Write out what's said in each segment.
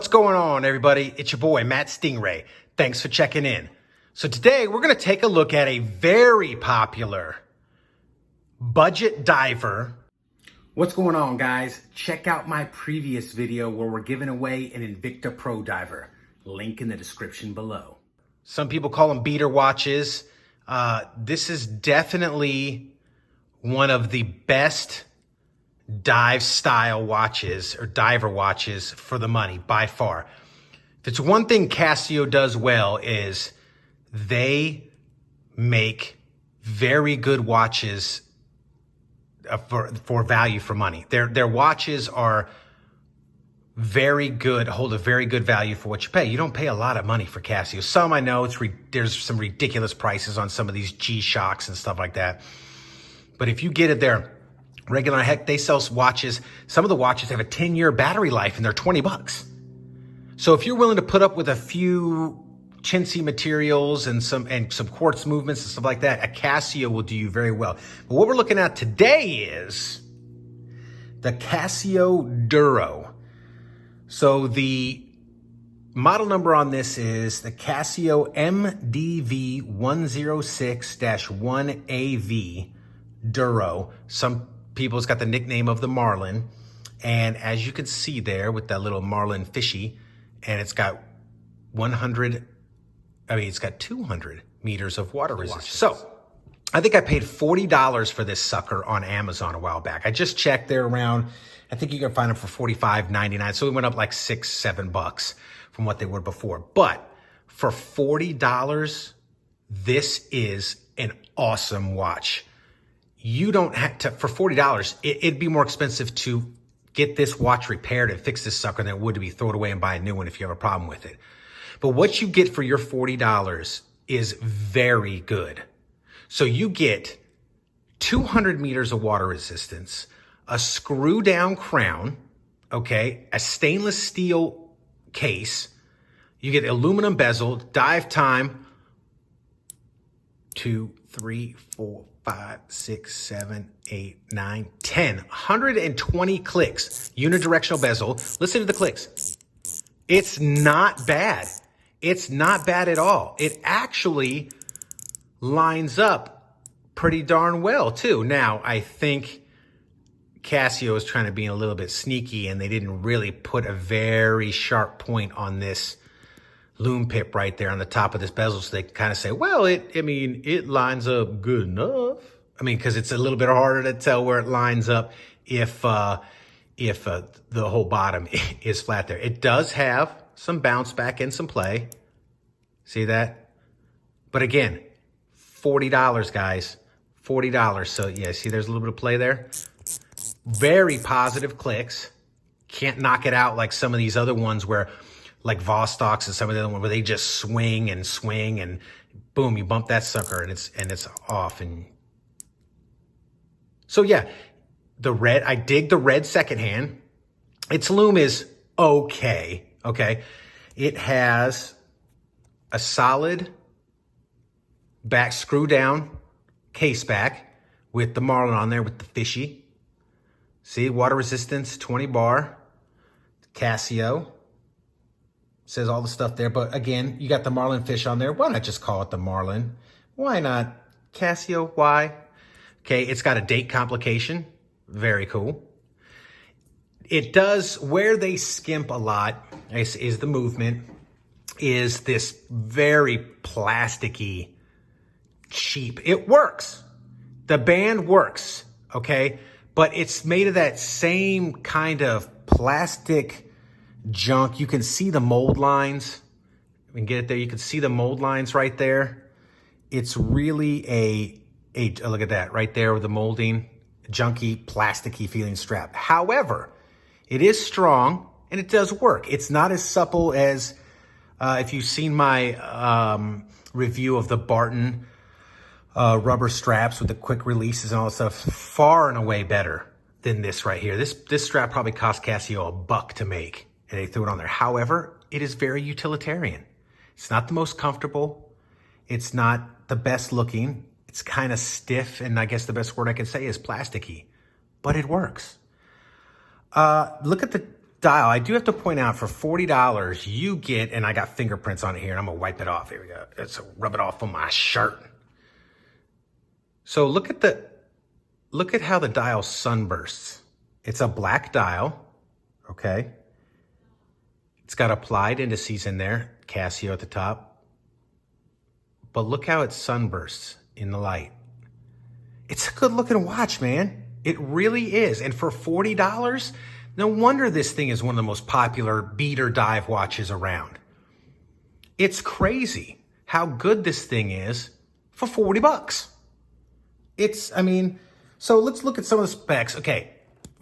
What's going on, everybody? It's your boy, Matt Stingray. Thanks for checking in. So today we're going to take a look at a very popular budget diver. What's going on, guys? Check out my previous video where we're giving away an Invicta Pro diver. Link in the description below. Some people call them beater watches. This is definitely one of the best dive style watches or diver watches for the money by far. If it's one thing Casio does well is they make very good watches for value for money. Their watches are very good, hold a very good value for what you pay. You don't pay a lot of money for Casio. Some I know there's some ridiculous prices on some of these G-Shocks and stuff like that. But if you get it there, regular, heck, they sell watches. Some of the watches have a 10-year battery life and they're $20. So if you're willing to put up with a few chintzy materials and some quartz movements and stuff like that, a Casio will do you very well. But what we're looking at today is the Casio Duro. So the model number on this is the Casio MDV106-1AV Duro. Some people's got the nickname of the Marlin. And as you can see there with that little Marlin fishy, and it's got 200 meters of water resistance. So I think I paid $40 for this sucker on Amazon a while back. I just checked, they're around, I think you can find them for $45.99. So it went up like $6-7 from what they were before. But for $40, this is an awesome watch. You don't have to, for $40, it'd be more expensive to get this watch repaired and fix this sucker than it would to be throw it away and buy a new one if you have a problem with it. But what you get for your $40 is very good. So you get 200 meters of water resistance, a screw down crown, okay, a stainless steel case, you get aluminum bezel, dive time, 2, 3, 4, 5, 6, 7, 8, 9, 10, 120 clicks, unidirectional bezel. Listen to the clicks. It's not bad. It's not bad at all. It actually lines up pretty darn well too. Now, I think Casio is trying to be a little bit sneaky and they didn't really put a very sharp point on this loom pip right there on the top of this bezel, so they kind of say, well, it lines up good enough. I mean, because it's a little bit harder to tell where it lines up if the whole bottom is flat there. It does have some bounce back and some play. See that? But again, $40, guys. $40. So yeah, see there's a little bit of play there. Very positive clicks. Can't knock it out like some of these other ones where, like Vostok's and some of the other ones where they just swing and boom, you bump that sucker and it's off. And so yeah, I dig the red secondhand. Its loom is okay. It has a solid back screw down case back with the Marlin on there with the fishy. See, water resistance, 20 bar, Casio. Says all the stuff there, but again, you got the Marlin fish on there. Why not just call it the Marlin? Why not Casio? Why? Okay, it's got a date complication. Very cool. It does, where they skimp a lot is the movement, is this very plasticky, cheap. It works. The band works, okay? But it's made of that same kind of plastic junk. You can see the mold lines. We can get it there. You can see the mold lines right there. It's really a look at that right there with the molding, junky, plasticky feeling strap. However, it is strong and it does work. It's not as supple as if you've seen my review of the Barton rubber straps with the quick releases and all that stuff. Far and away better than this right here. This strap probably cost Casio $1 to make. And they threw it on there. However, it is very utilitarian. It's not the most comfortable. It's not the best looking. It's kind of stiff, and I guess the best word I can say is plasticky, but it works. Look at dial, I do have to point out for $40, you get, and I got fingerprints on it here, and I'm gonna wipe it off. Here we go. Let's rub it off on my shirt. So look at how the dial sunbursts. It's a black dial, okay? It's got applied indices in there, Casio at the top. But look how it sunbursts in the light. It's a good looking watch, man. It really is. And for $40, no wonder this thing is one of the most popular beat or dive watches around. It's crazy how good this thing is for 40 bucks. So let's look at some of the specs. Okay,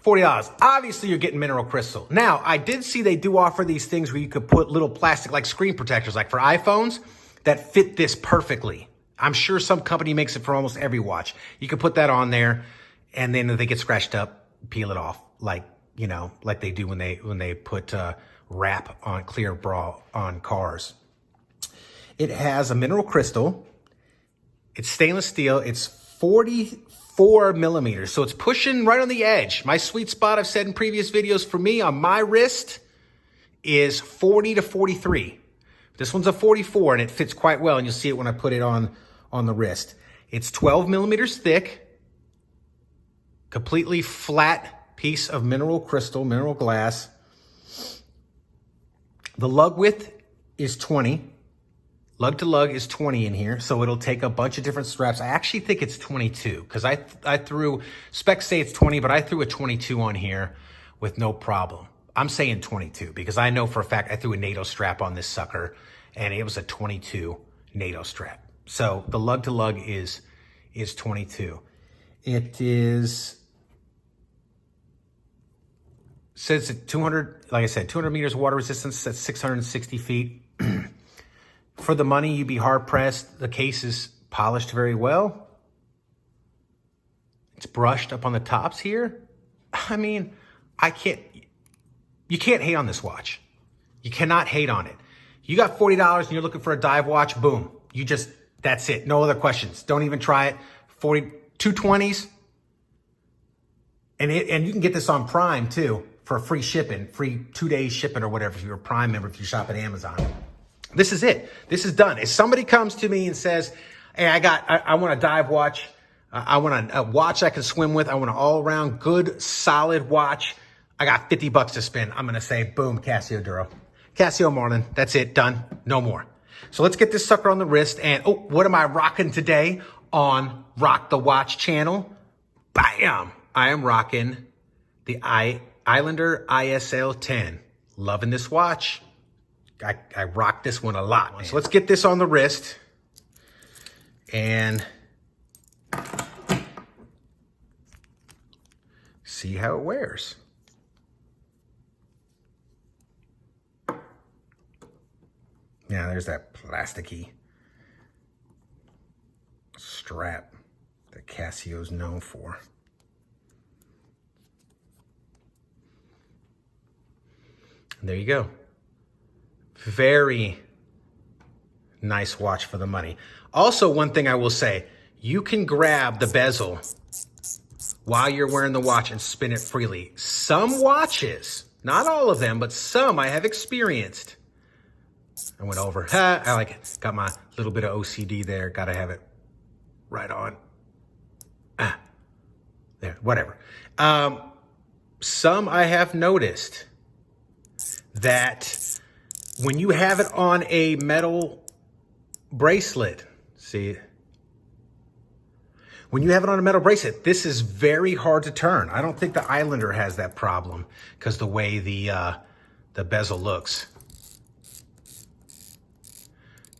$40. Obviously, you're getting mineral crystal. Now, I did see they do offer these things where you could put little plastic like screen protectors, like for iPhones, that fit this perfectly. I'm sure some company makes it for almost every watch. You can put that on there, and then if they get scratched up, peel it off, like they do when they put wrap on clear bra on cars. It has a mineral crystal. It's stainless steel. It's 44 millimeters, so it's pushing right on the edge. My sweet spot, I've said in previous videos, for me on my wrist is 40 to 43. This one's a 44, and it fits quite well, and you'll see it when I put it on the wrist. It's 12 millimeters thick, completely flat piece of mineral crystal, mineral glass. The lug width is 20. Lug to lug is 20 in here, so it'll take a bunch of different straps. I actually think it's 22, because I threw, specs say it's 20, but I threw a 22 on here with no problem. I'm saying 22, because I know for a fact I threw a NATO strap on this sucker, and it was a 22 NATO strap. So the lug to lug is 22. It says 200, like I said, 200 meters water resistance at 660 feet. For the money, you'd be hard pressed. The case is polished very well. It's brushed up on the tops here. I mean, you can't hate on this watch. You cannot hate on it. You got $40 and you're looking for a dive watch, boom. That's it. No other questions. Don't even try it. 220s. And you can get this on Prime too for free shipping, free 2 days shipping or whatever if you're a Prime member, if you shop at Amazon. This is it. This is done. If somebody comes to me and says, hey, I want a dive watch. I want a watch I can swim with. I want an all-around good, solid watch. I got 50 bucks to spend. I'm going to say, boom, Casio Duro. Casio Marlin. That's it. Done. No more. So let's get this sucker on the wrist. And, what am I rocking today on Rock the Watch channel? Bam! I am rocking the Islander ISL 10. Loving this watch. I rock this one a lot. Man. So let's get this on the wrist and see how it wears. Yeah, there's that plasticky strap that Casio's known for. And there you go. Very nice watch for the money. Also, one thing I will say, you can grab the bezel while you're wearing the watch and spin it freely. Some watches, not all of them, but some I have experienced. I went over, I like it. Got my little bit of OCD there. Got to have it right on. There, whatever. Some I have noticed that when you have it on a metal bracelet, see, when you have it on a metal bracelet, this is very hard to turn. I don't think the Islander has that problem because the way the bezel looks.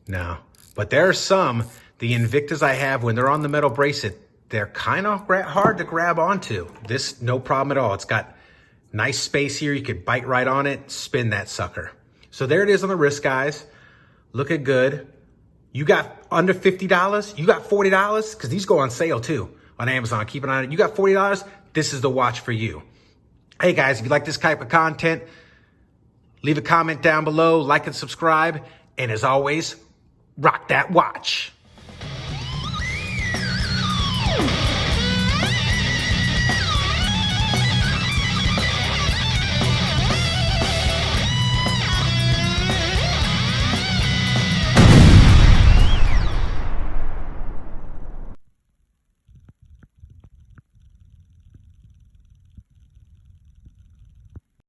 No, but there are some, the Invictas I have, when they're on the metal bracelet, they're kind of hard to grab onto. This, no problem at all. It's got nice space here. You could bite right on it, spin that sucker. So there it is on the wrist, guys. Looking good. You got under $50? You got $40? Because these go on sale too on Amazon. Keep an eye on it. You got $40? This is the watch for you. Hey guys, if you like this type of content, leave a comment down below, like and subscribe. And as always, rock that watch.